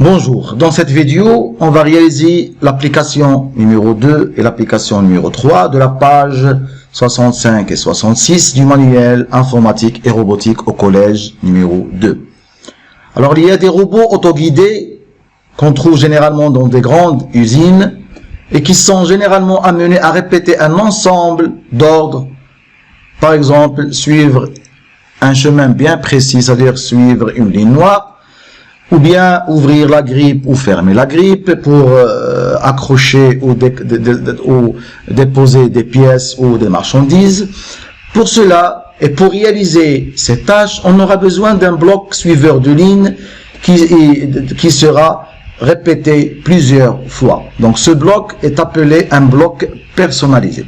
Bonjour, dans cette vidéo, on va réaliser l'application numéro 2 et l'application numéro 3 de la page 65 et 66 du manuel informatique et robotique au collège numéro 2. Alors, il y a des robots autoguidés qu'on trouve généralement dans des grandes usines et qui sont généralement amenés à répéter un ensemble d'ordres. Par exemple, suivre un chemin bien précis, c'est-à-dire suivre une ligne noire, ou bien ouvrir la grippe ou fermer la grippe pour accrocher ou déposer des pièces ou des marchandises. Pour cela, et pour réaliser ces tâches, on aura besoin d'un bloc suiveur de ligne qui sera répété plusieurs fois. Donc ce bloc est appelé un bloc personnalisé.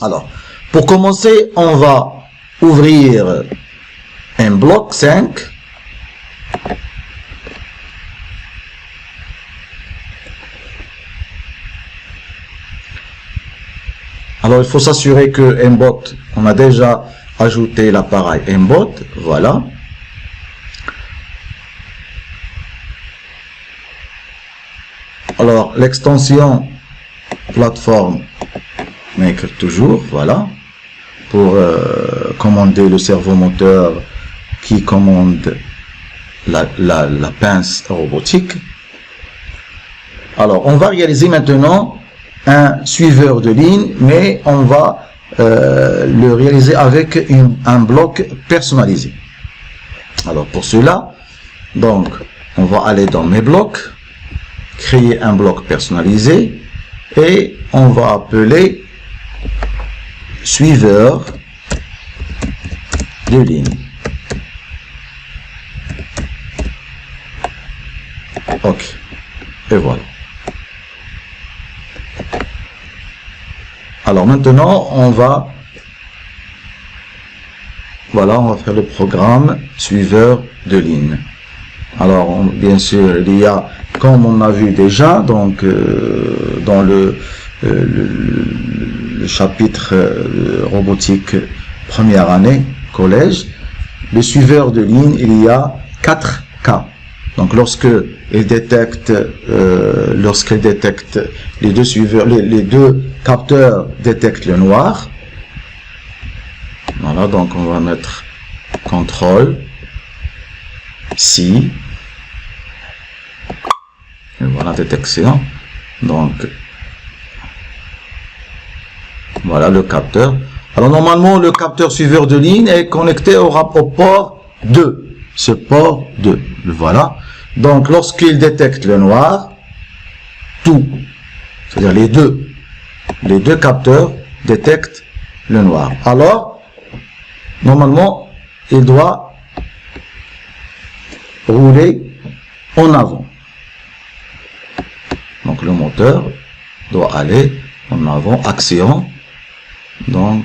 Alors, pour commencer, on va ouvrir un bloc 5. Alors, il faut s'assurer que Mbot, on a déjà ajouté l'appareil Mbot, voilà. Alors, l'extension plateforme Maker toujours, voilà, pour commander le servomoteur qui commande la pince robotique. Alors, on va réaliser maintenant un suiveur de ligne, mais on va le réaliser avec un bloc personnalisé. Alors pour cela, donc on va aller dans mes blocs, créer un bloc personnalisé et on va appeler suiveur de ligne. Ok, et voilà. Alors maintenant, on va faire le programme suiveur de ligne. Alors, bien sûr, il y a, comme on a vu déjà, donc dans le chapitre robotique première année, collège, le suiveur de ligne, il y a 4 cas. Donc lorsqu'il détecte les deux suiveurs, les deux capteurs détectent le noir. Voilà, donc on va mettre CTRL C. Et voilà, détection. Donc voilà le capteur. Alors normalement le capteur suiveur de ligne est connecté au port 2. Ce port 2, le voilà. Donc, lorsqu'il détecte le noir, tout, c'est-à-dire les deux capteurs détectent le noir. Alors, normalement, il doit rouler en avant. Donc, le moteur doit aller en avant, action. Donc,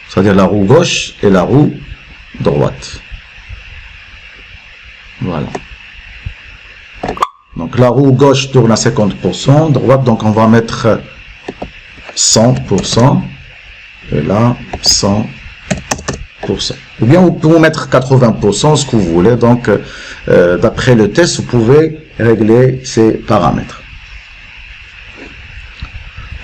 c'est-à-dire la roue gauche et la roue droite. Voilà. Donc la roue gauche tourne à 50%, droite, donc on va mettre 100%, et là 100%. Ou bien vous pouvez mettre 80%, ce que vous voulez. Donc d'après le test, vous pouvez régler ces paramètres.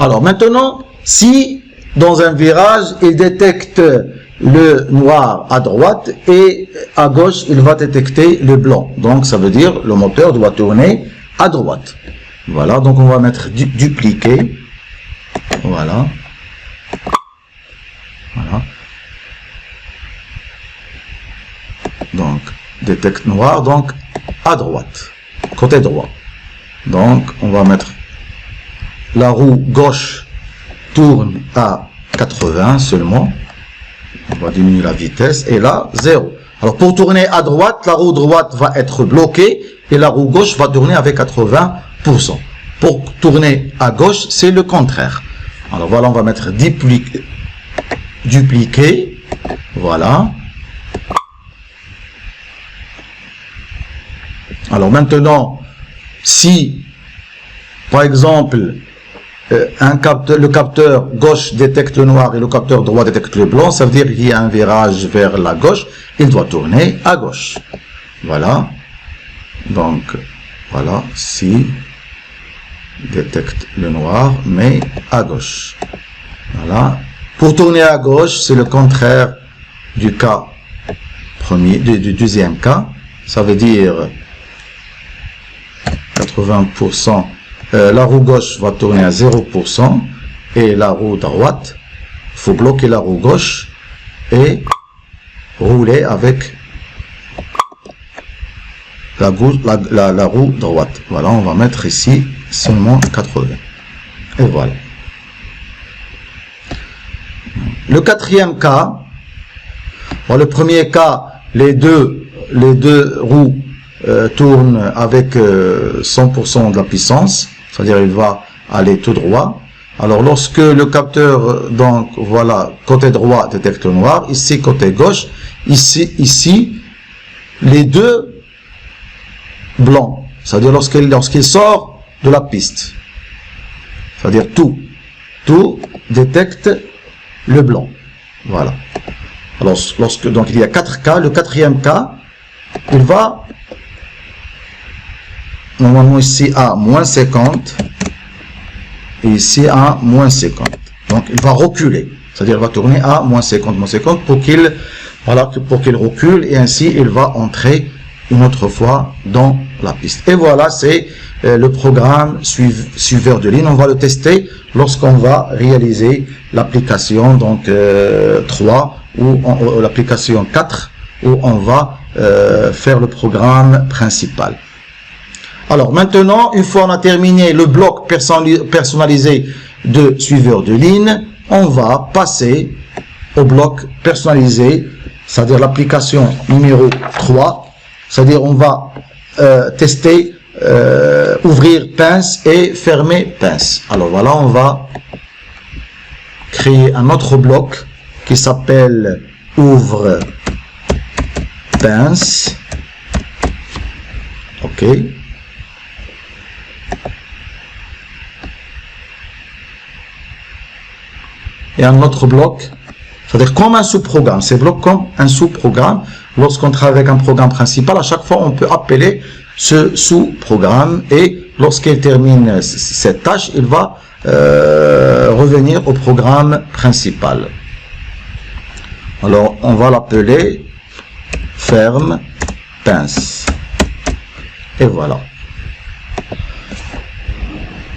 Alors maintenant, si dans un virage, il détecte le noir à droite et à gauche, il va détecter le blanc. Donc, ça veut dire le moteur doit tourner à droite. Voilà, donc on va mettre dupliquer. Voilà. Voilà. Donc, détecte noir, donc à droite, côté droit. Donc, on va mettre la roue gauche tourne à 80 seulement. On va diminuer la vitesse et là 0. Alors pour tourner à droite, la roue droite va être bloquée et la roue gauche va tourner avec 80%. Pour tourner à gauche, c'est le contraire. Alors voilà, on va mettre dupliquer. Voilà. Alors maintenant, si par exemple le capteur gauche détecte le noir et le capteur droit détecte le blanc, ça veut dire qu'il y a un virage vers la gauche, il doit tourner à gauche. Voilà. Donc, voilà, si détecte le noir, mais à gauche. Voilà. Pour tourner à gauche, c'est le contraire du cas premier, du deuxième cas. Ça veut dire 80%. La roue gauche va tourner à 0% et la roue droite, il faut bloquer la roue gauche et rouler avec la roue droite. Voilà, on va mettre ici seulement 80. Et voilà. Le quatrième cas, bon, le premier cas, les deux roues tournent avec 100% de la puissance, c'est-à-dire il va aller tout droit. Alors lorsque le capteur, donc voilà, côté droit détecte le noir, ici côté gauche, ici les deux blancs, c'est-à-dire lorsqu'il sort de la piste, c'est-à-dire tout détecte le blanc. Voilà. Alors donc il y a 4 cas, le quatrième cas, il va normalement ici à moins 50 et ici à moins 50. Donc il va reculer, c'est-à-dire il va tourner à moins 50 pour qu'il recule et ainsi il va entrer une autre fois dans la piste. Et voilà, c'est le programme suiveur de ligne. On va le tester lorsqu'on va réaliser l'application donc 3 ou l'application 4 où on va faire le programme principal. Alors maintenant, une fois on a terminé le bloc personnalisé de suiveur de ligne, on va passer au bloc personnalisé, c'est-à-dire l'application numéro 3, c'est-à-dire on va tester ouvrir pince et fermer pince. Alors voilà, on va créer un autre bloc qui s'appelle ouvre pince. OK. Et un autre bloc, c'est-à-dire comme un sous-programme. C'est bloc comme un sous-programme. Lorsqu'on travaille avec un programme principal, à chaque fois, on peut appeler ce sous-programme et lorsqu'il termine cette tâche, il va revenir au programme principal. Alors, on va l'appeler ferme pince. Et voilà.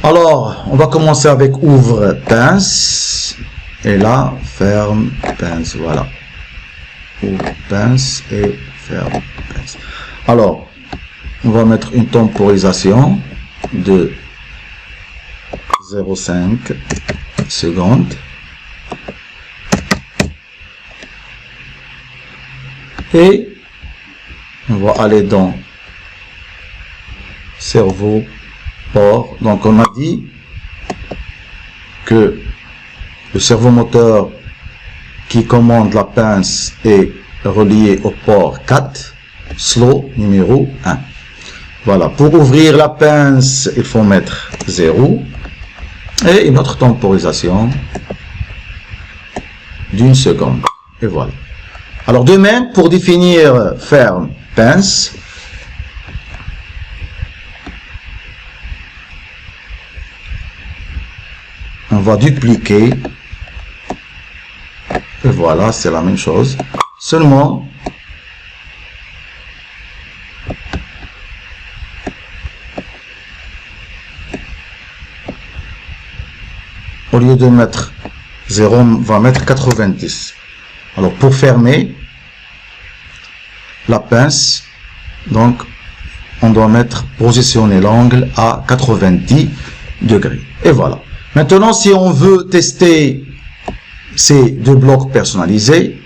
Alors, on va commencer avec ouvre pince. Et là, ferme pince. Voilà. Ouvre pince et ferme pince. Alors, on va mettre une temporisation de 0,5 secondes. Et on va aller dans cerveau port. Donc on a dit que le cerveau moteur qui commande la pince est relié au port 4, slow numéro 1. Voilà, pour ouvrir la pince, il faut mettre 0 et une autre temporisation d'1 seconde. Et voilà. Alors de même, pour définir ferme pince, on va dupliquer. Et voilà, c'est la même chose. Seulement, au lieu de mettre 0, on va mettre 90. Alors, pour fermer la pince, donc, on doit positionner l'angle à 90 degrés. Et voilà. Maintenant, si on veut tester ces deux blocs personnalisés,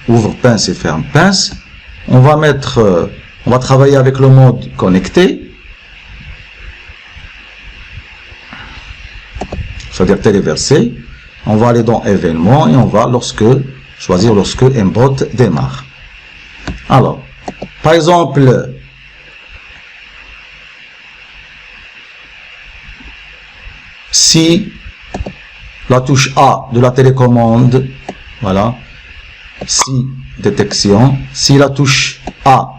ouvre pince et ferme pince, on va travailler avec le mode connecté, c'est-à-dire téléversé. On va aller dans événements et on va choisir lorsque Mbot démarre. Alors, par exemple, si la touche A de la télécommande, voilà, si détection, si la touche A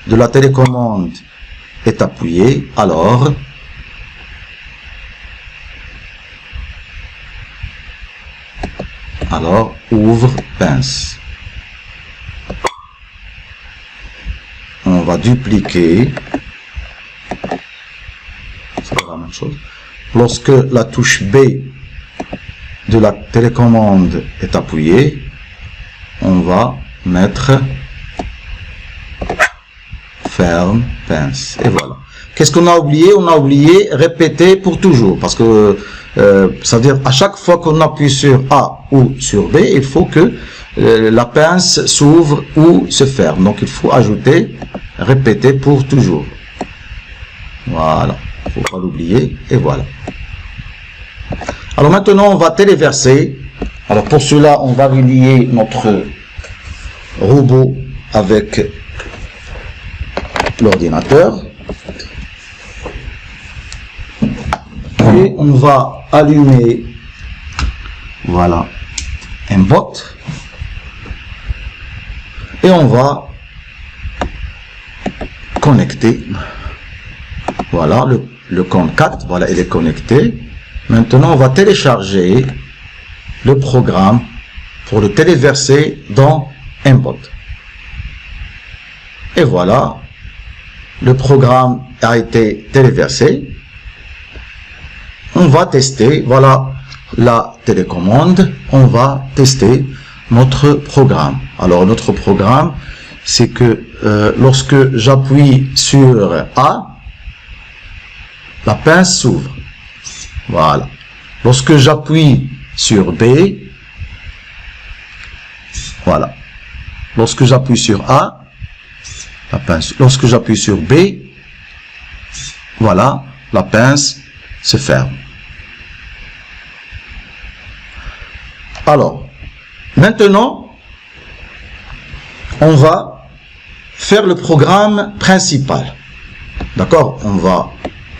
de la télécommande est appuyée, alors ouvre pince. On va dupliquer, c'est la même chose. Lorsque la touche B de la télécommande est appuyée, on va mettre ferme pince. Et voilà. Qu'est-ce qu'on a oublié? On a oublié répéter pour toujours, parce que c'est-à-dire à chaque fois qu'on appuie sur A ou sur B, il faut que la pince s'ouvre ou se ferme. Donc il faut ajouter répéter pour toujours. Voilà, il ne faut pas l'oublier. Et voilà. Alors maintenant on va téléverser. Alors pour cela on va relier notre robot avec l'ordinateur. Et on va allumer, voilà, un bot. Et on va connecter. Voilà, le compte 4, voilà, il est connecté. Maintenant, on va télécharger le programme pour le téléverser dans un bot. Et voilà, le programme a été téléversé. On va tester, voilà la télécommande, on va tester notre programme. Alors notre programme, c'est que lorsque j'appuie sur A, la pince s'ouvre. Voilà. Lorsque j'appuie sur B, voilà. Lorsque j'appuie sur A, la pince. Lorsque j'appuie sur B, voilà, la pince se ferme. Alors, maintenant, on va faire le programme principal. D'accord? On va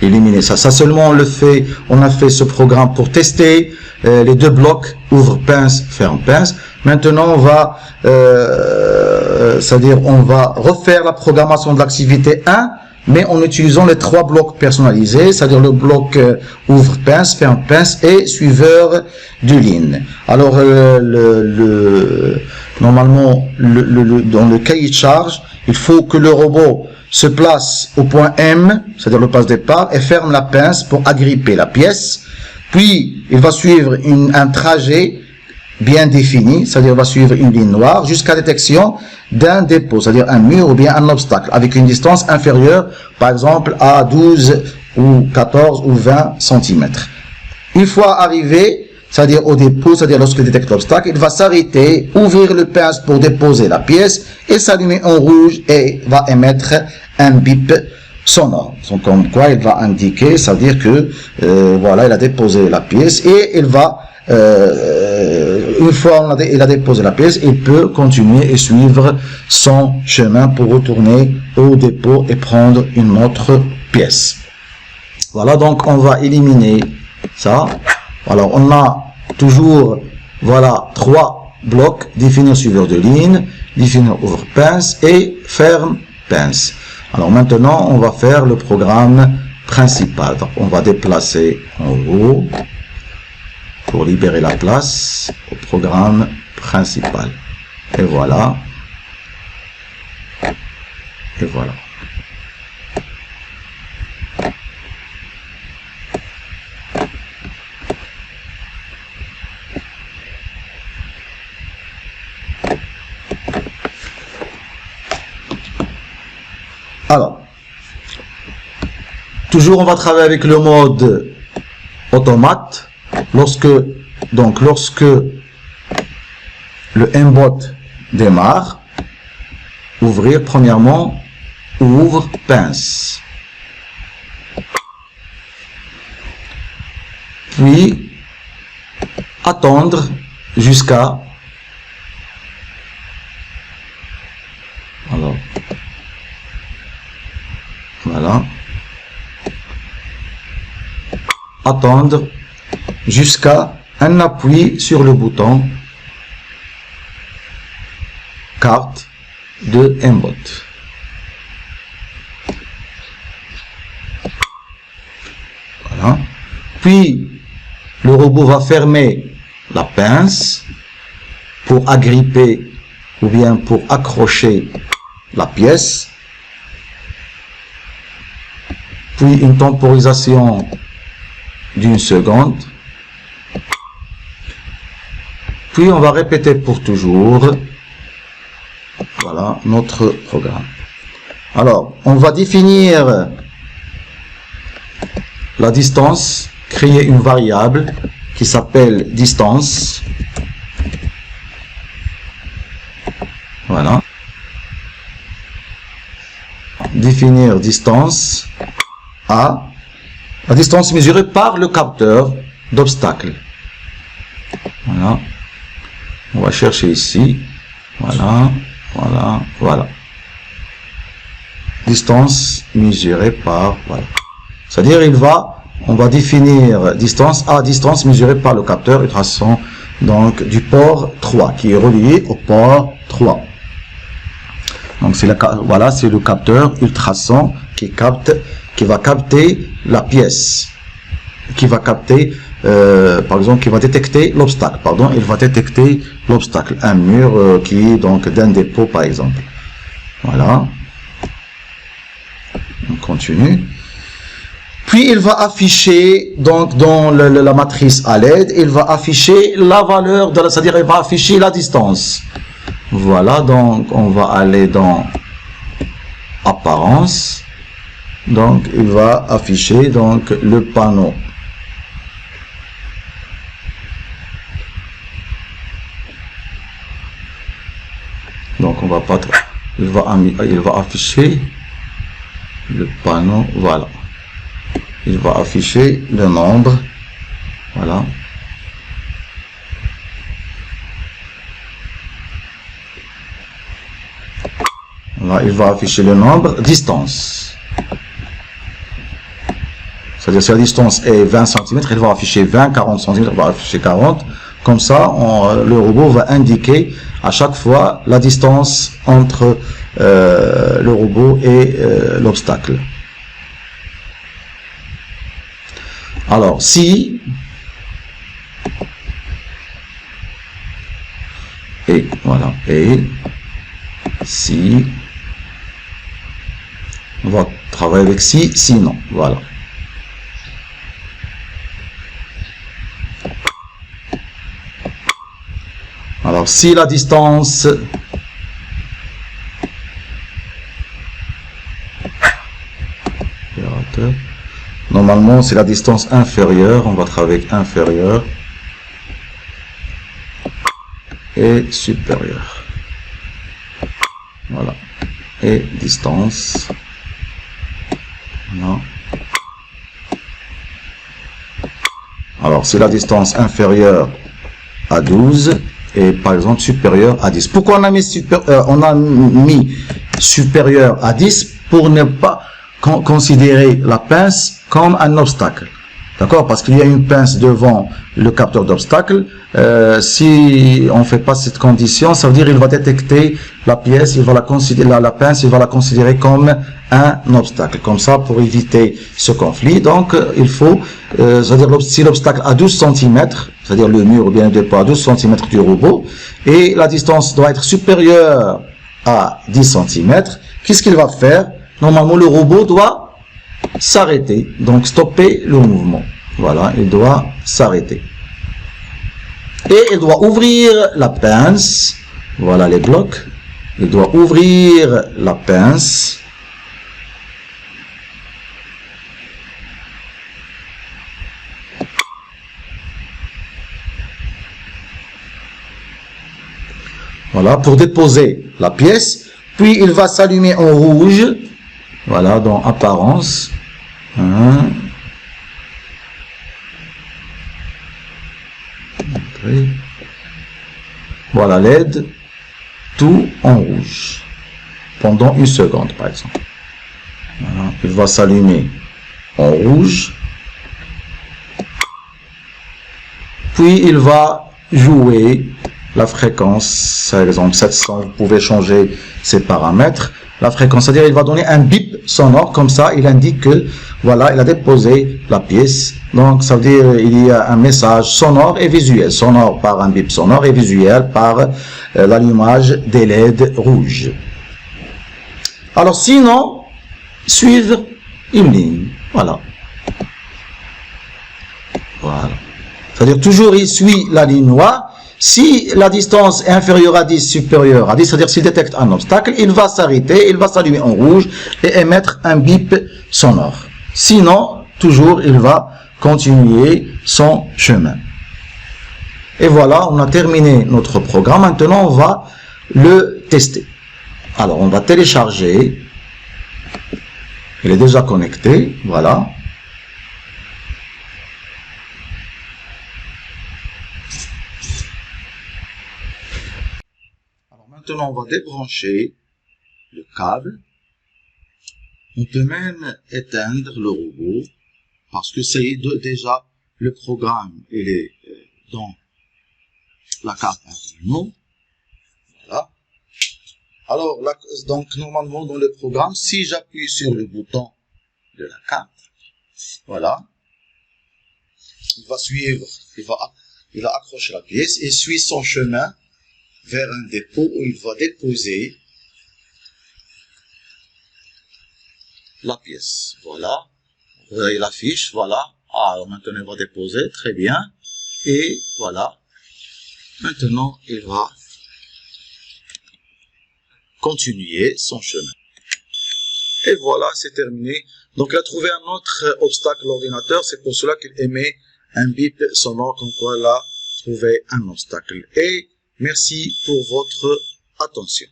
éliminer ça. Ça seulement on le fait, on a fait ce programme pour tester les deux blocs, ouvre pince, ferme pince. Maintenant, on va, c'est-à-dire, on va refaire la programmation de l'activité 1, mais en utilisant les trois blocs personnalisés, c'est-à-dire le bloc ouvre pince, ferme pince et suiveur de ligne. Alors, normalement, dans le cahier de charge, il faut que le robot se place au point M, c'est-à-dire le place départ, et ferme la pince pour agripper la pièce. Puis, il va suivre un trajet bien défini, c'est-à-dire va suivre une ligne noire jusqu'à détection d'un dépôt, c'est-à-dire un mur ou bien un obstacle, avec une distance inférieure, par exemple, à 12 ou 14 ou 20 cm. Une fois arrivé, c'est-à-dire au dépôt, c'est-à-dire lorsqu'il détecte l'obstacle, il va s'arrêter, ouvrir le pince pour déposer la pièce et s'allumer en rouge et va émettre un bip sonore. Donc, comme quoi il va indiquer, c'est-à-dire que voilà, il a déposé la pièce et il va une fois il a déposé la pièce, il peut continuer et suivre son chemin pour retourner au dépôt et prendre une autre pièce. Voilà, donc on va éliminer ça. Alors on a toujours, voilà, trois blocs: définir suiveur de ligne, définir ouvre pince et ferme pince. Alors maintenant on va faire le programme principal. Donc, on va déplacer en haut pour libérer la place au programme principal. Et voilà. Et voilà. Alors, toujours on va travailler avec le mode automate. Lorsque le mbot démarre, ouvrir premièrement, ouvre pince. Puis, attendre jusqu'à, alors, voilà, attendre jusqu'à un appui sur le bouton carte de Mbot. Voilà. Puis le robot va fermer la pince pour agripper ou bien pour accrocher la pièce. Puis une temporisation d'1 seconde. Puis on va répéter pour toujours. Voilà notre programme. Alors, on va définir la distance, créer une variable qui s'appelle distance. Voilà. Définir distance A, la distance mesurée par le capteur d'obstacle. Voilà. On va chercher ici. Voilà, voilà, voilà. Distance mesurée par, voilà. C'est-à-dire, on va définir distance A, distance mesurée par le capteur ultrason, donc du port 3, qui est relié au port 3. Donc, voilà, c'est le capteur ultrason qui va capter la pièce, qui va capter, par exemple, qui va détecter l'obstacle, pardon, il va détecter l'obstacle, un mur qui est donc d'un dépôt, par exemple. Voilà. On continue. Puis il va afficher, donc dans la matrice à l'aide, il va afficher la valeur, c'est-à-dire il va afficher la distance. Voilà, donc on va aller dans apparence. Donc il va afficher donc le panneau. Donc on va pas, il va afficher le panneau, voilà. Il va afficher le nombre, voilà. Là, il va afficher le nombre, distance. C'est-à-dire si la distance est 20 cm, il va afficher 20, 40 cm, il va afficher 40. Comme ça, le robot va indiquer à chaque fois la distance entre le robot et l'obstacle. Alors, si et voilà, et si on va travailler avec si, sinon, voilà. Alors, si la distance normalement, c'est la distance inférieure, on va travailler avec inférieur et supérieur. Voilà. Et distance. Voilà. Alors, c'est la distance inférieure à 12 et par exemple supérieure à 10. Pourquoi on a mis supérieur à 10 pour ne pas considérer la pince comme un obstacle. D'accord? Parce qu'il y a une pince devant le capteur d'obstacle. Si on ne fait pas cette condition, ça veut dire qu'il va détecter la pièce, il va la considérer, la pince, il va la considérer comme un obstacle. Comme ça, pour éviter ce conflit. Donc, il faut, c'est-à-dire si l'obstacle a 12 cm, c'est-à-dire le mur ou bien le dépôt à 12 cm du robot, et la distance doit être supérieure à 10 cm, qu'est-ce qu'il va faire? Normalement, le robot doit s'arrêter, donc stopper le mouvement. Voilà, il doit s'arrêter. Et il doit ouvrir la pince. Voilà les blocs. Il doit ouvrir la pince. Voilà, pour déposer la pièce. Puis il va s'allumer en rouge. Voilà, dans apparence. Voilà LED, tout en rouge. Pendant 1 seconde, par exemple. Voilà, il va s'allumer en rouge. Puis il va jouer la fréquence, par exemple 700, vous pouvez changer ces paramètres. La fréquence, c'est-à-dire il va donner un bip sonore, comme ça il indique que voilà, il a déposé la pièce. Donc ça veut dire il y a un message sonore et visuel. Sonore par un bip sonore et visuel par l'allumage des LED rouges. Alors sinon, suivre une ligne. Voilà. Voilà. C'est-à-dire toujours il suit la ligne noire. Si la distance est inférieure à 10, supérieure à 10, c'est-à-dire s'il détecte un obstacle, il va s'arrêter, il va s'allumer en rouge et émettre un bip sonore. Sinon, toujours, il va continuer son chemin. Et voilà, on a terminé notre programme. Maintenant, on va le tester. Alors, on va télécharger. Il est déjà connecté. Voilà. Maintenant, on va débrancher le câble. On peut même éteindre le robot parce que c'est déjà le programme. Il est dans la carte Arduino. Voilà. Alors, donc normalement dans le programme, si j'appuie sur le bouton de la carte, voilà, il va suivre, il va accrocher la pièce et suit son chemin vers un dépôt où il va déposer la pièce. Voilà. Vous voyez l'affiche, voilà. Alors maintenant il va déposer, très bien. Et voilà. Maintenant il va continuer son chemin. Et voilà, c'est terminé. Donc il a trouvé un autre obstacle l'ordinateur, c'est pour cela qu'il émet un bip sonore comme quoi il a trouvé un obstacle. Et merci pour votre attention.